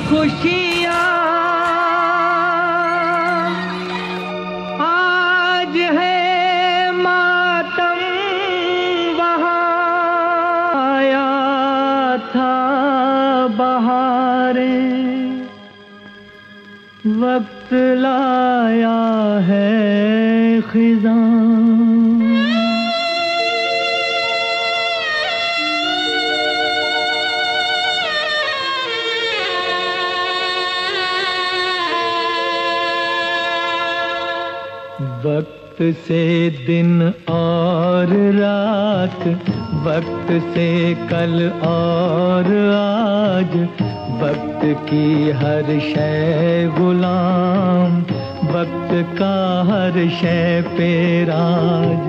खुशियाँ आज है मातम वहाँ आया था बहारें वक्त लाया है खिज़ां वक्त से दिन और रात वक्त से कल और आज वक्त की हर शय गुलाम वक्त का हर शय पे राज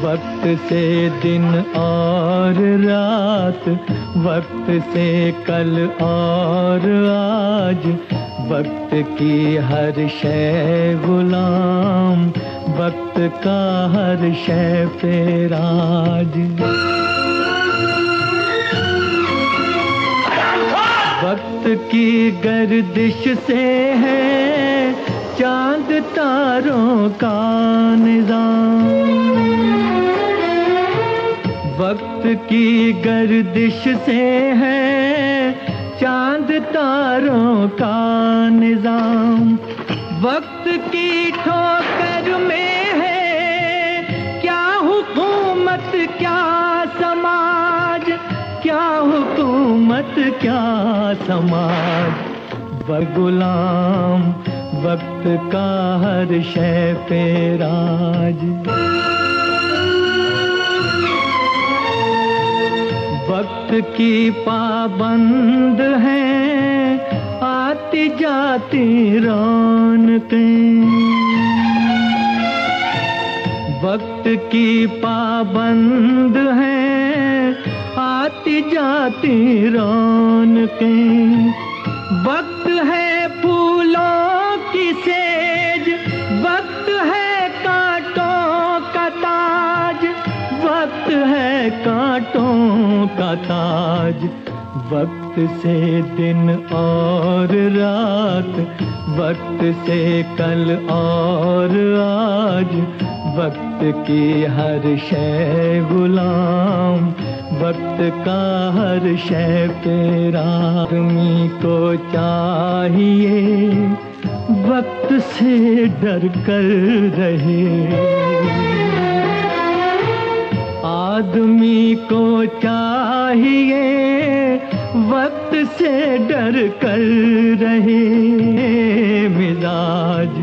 वक्त से दिन और रात वक्त से कल और आज वक्त की हर शय गुलाम वक्त का हर शय पे राज वक्त की गर्दिश से है चांद तारों का निज़ाम वक्त की गर्दिश से है चांद तारों का निज़ाम वक्त की ठोकर में है क्या हुकूमत क्या समाज क्या हुकूमत क्या समाज गुलाम वक्त का हर शय पे राज वक्त की पाबंद हैं आती जाती रौनकें वक्त की पाबंद हैं आती जाती रौनकें वक्त है फूलों की सेज वक्त है कांटों का ताज वक्त है कांटों का ताज वक्त से दिन और रात वक्त से कल और आज वक्त की हर शय गुलाम वक्त का हर शय तेरा आदमी को चाहिए वक्त से डर कर रहे आदमी को चाहिए वक्त से डर कर रहे मिजाज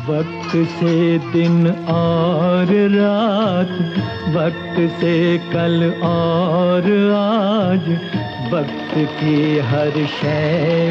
वक्त से दिन और रात वक्त से कल और आज वक्त की हर शय